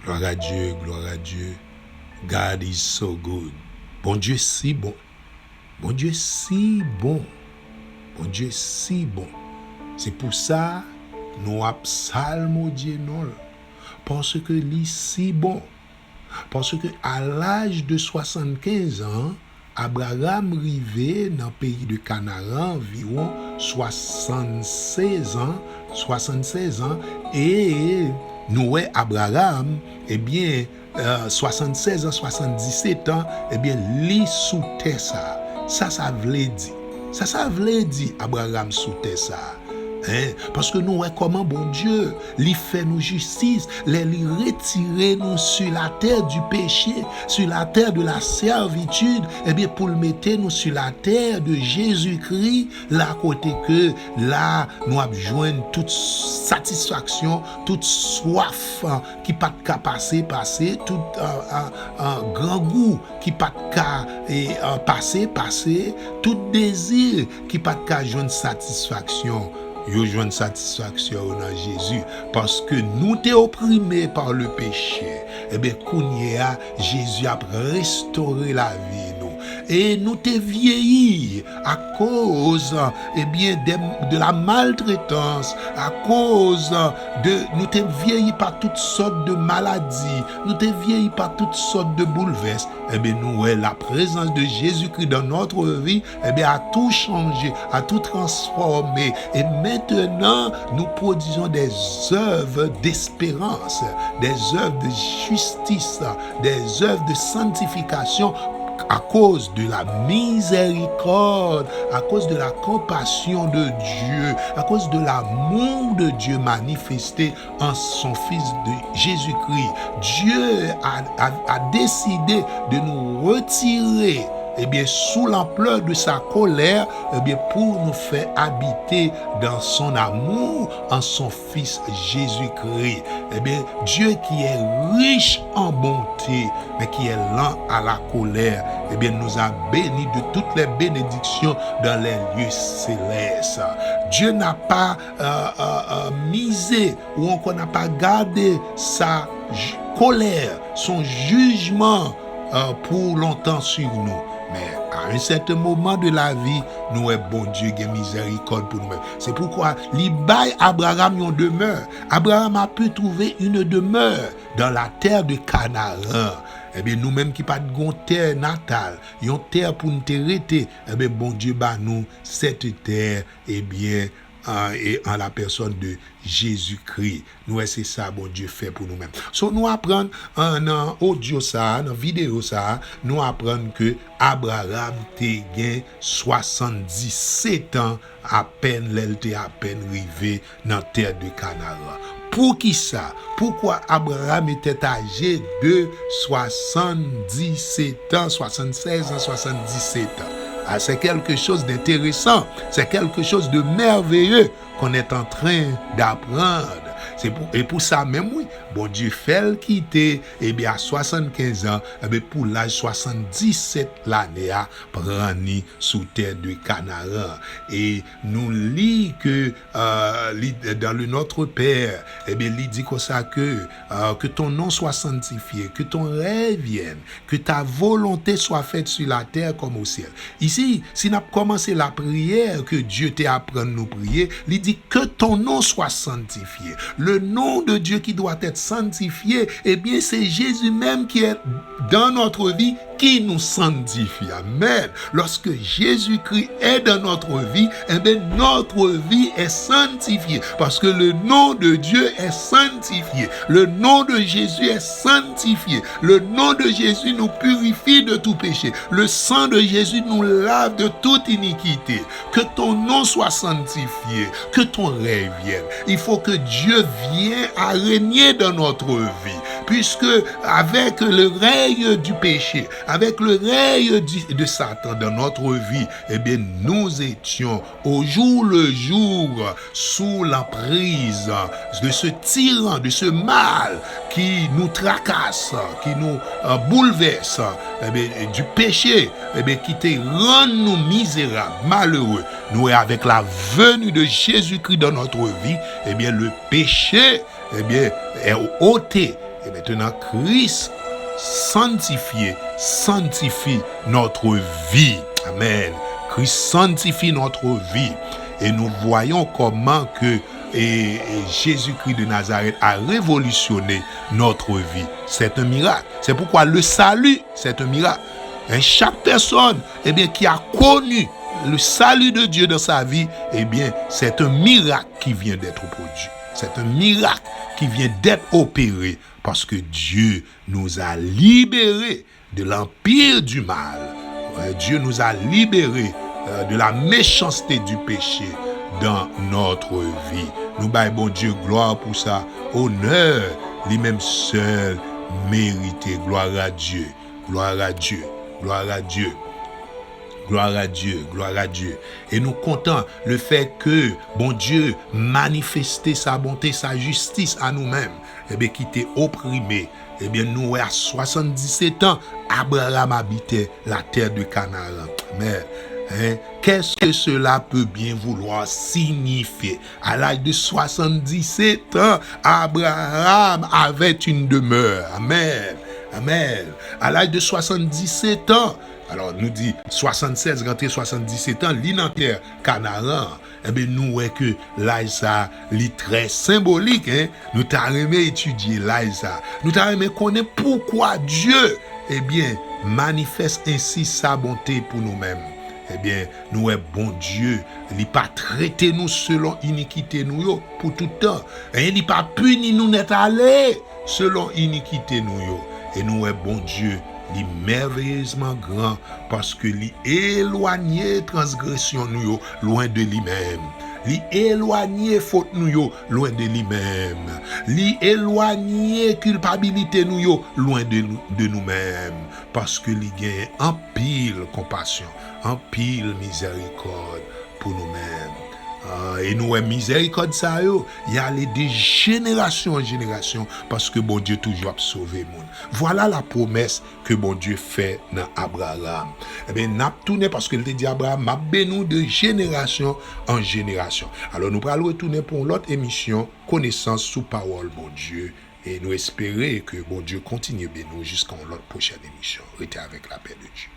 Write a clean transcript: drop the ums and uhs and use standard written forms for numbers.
Gloire à Dieu, gloire à Dieu. God is so good. Bon Dieu si bon. Bon Dieu si bon. Bon Dieu si bon. C'est pour ça nous psalmodier non. Parce que lui si bon. Parce que à l'âge de 75 ans, Abraham arrivait dans le pays de Canaan environ 76 ans, et nous, Abraham, eh bien, 76 ans, 77 ans, eh bien, lui sous terre ça. Ça voulait dire. Ça voulait dire Abraham sous terre ça. Hein? Parce que nous, comment bon Dieu, lui fait nous justice, lui retirer nous sur la terre du péché, sur la terre de la servitude, et bien pour le mettre nous sur la terre de Jésus-Christ, là côté que là nous avons joindre toute satisfaction, toute soif qui pas de passer, tout un grand goût qui pas de passer, tout désir qui pas de joindre satisfaction. Yo joindre satisfaction dans Jésus parce que nous t'es opprimés par le péché. Eh bien, Kounia, Jésus a restauré la vie nous. Et nous t'es vieillis à cause bien de la maltraitance, à cause de nous t'es vieillis par toutes sortes de maladies, nous t'es vieillis par toutes sortes de bouleverses. Eh bien, nous, la présence de Jésus-Christ dans notre vie, eh bien, a tout changé, a tout transformé. Et maintenant, nous produisons des œuvres d'espérance, des œuvres de justice, des œuvres de sanctification à cause de la miséricorde, à cause de la compassion de Dieu, à cause de l'amour de Dieu manifesté en son Fils de Jésus-Christ. Dieu a décidé de nous retirer sous l'ampleur de sa colère, pour nous faire habiter dans son amour en son Fils Jésus-Christ. Dieu qui est riche en bonté, mais qui est lent à la colère, nous a bénis de toutes les bénédictions dans les lieux célestes. Dieu n'a pas misé ou encore n'a pas gardé sa colère, son jugement pour longtemps sur nous. Mais à un certain moment de la vie, nous est bon Dieu qui a miséricorde pour nous. C'est pourquoi l'Ibaï Abraham y en demeure. Abraham a pu trouver une demeure dans la terre de Canaan. Nous-mêmes qui pas de terre natale, une terre pour nous terrer, bon Dieu bah nous cette terre, et en la personne de Jésus-Christ. Nous, c'est ça, bon Dieu fait pour nous-mêmes. Nous apprenons dans audio ça, dans vidéo ça, nous apprenons que Abraham te gain 77 ans à peine, l'elle à peine arrivé dans la terre de Canaan. Pour qui ça? Pourquoi Abraham était âgé de 77 ans, 76 ans, 77 ans? C'est quelque chose d'intéressant, c'est quelque chose de merveilleux qu'on est en train d'apprendre. Et pour ça même, oui, bon Dieu fait le quitter, à 75 ans, pour l'âge 77 l'année, prendre sous terre de Canaan. Et nous lit que dans le Notre Père, il dit comme ça que ton nom soit sanctifié, que ton règne vienne, que ta volonté soit faite sur la terre comme au ciel. Ici, si nous avons commencé la prière que Dieu t'a appris à nous prier, il dit que ton nom soit sanctifié. Le nom de Dieu qui doit être sanctifié, c'est Jésus même qui est dans notre vie, qui nous sanctifie. Amen. Lorsque Jésus-Christ est dans notre vie, notre vie est sanctifiée. Parce que le nom de Dieu est sanctifié. Le nom de Jésus est sanctifié. Le nom de Jésus nous purifie de tout péché. Le sang de Jésus nous lave de toute iniquité. Que ton nom soit sanctifié. Que ton règne vienne. Il faut que Dieu vienne à régner dans notre vie. Puisque avec le règne du péché, avec le règne de Satan dans notre vie, nous étions au jour le jour sous l'emprise de ce tyran, de ce mal qui nous tracasse, qui nous bouleverse, du péché, qui te rend nous misérables, malheureux. Nous, avec la venue de Jésus-Christ dans notre vie, le péché est ôté. Et maintenant, Christ sanctifie notre vie. Amen. Christ sanctifie notre vie. Et nous voyons comment que Jésus-Christ de Nazareth a révolutionné notre vie. C'est un miracle. C'est pourquoi le salut, c'est un miracle. Et chaque personne qui a connu le salut de Dieu dans sa vie, c'est un miracle qui vient d'être produit. C'est un miracle qui vient d'être opéré parce que Dieu nous a libérés de l'empire du mal. Dieu nous a libérés de la méchanceté du péché dans notre vie. Nous baillons bon Dieu gloire pour ça. Honneur, lui-même seul mérité. Gloire à Dieu. Gloire à Dieu. Gloire à Dieu. Gloire à Dieu, gloire à Dieu. Et nous comptons le fait que, bon Dieu, manifester sa bonté, sa justice à nous-mêmes, qui était opprimé. Nous, à 77 ans, Abraham habitait la terre de Canaan. Mais, qu'est-ce que cela peut bien vouloir signifier? À l'âge de 77 ans, Abraham avait une demeure. Amen. Amen. À l'âge de 77 ans, alors nous dit 76 rentré 77 ans, l'inanterre Canaan, nous voyons que l'âge ça est très symbolique. Nous t'arrêtons étudier l'âge ça. Nous t'arrêtons connaître pourquoi Dieu manifeste ainsi sa bonté pour nous-mêmes. Nous est bon Dieu, il n'a pas traité nous selon iniquité nous pour tout temps. Il n'a pas puni nous net aller selon iniquité nous. Et nous est bon Dieu, il est merveilleusement grand parce que il éloigné transgression nous loin de lui-même. Il éloigné faute nous loin de lui-même. Il éloigné culpabilité nous loin de nous-mêmes parce que il gagne en pile compassion, en pile miséricorde pour nous-mêmes. Et nous avons miséricorde ça, il y a les de génération en génération parce que bon Dieu toujours a sauvé le monde. Voilà la promesse que bon Dieu fait dans Abraham. N'a tourné parce qu'il te dit Abraham, m'a béni de génération en génération. Alors nous allons retourner pour l'autre émission connaissance sous parole bon Dieu et nous espérer que bon Dieu continue bénir jusqu'à l'autre prochaine émission. Restez avec la paix de Dieu.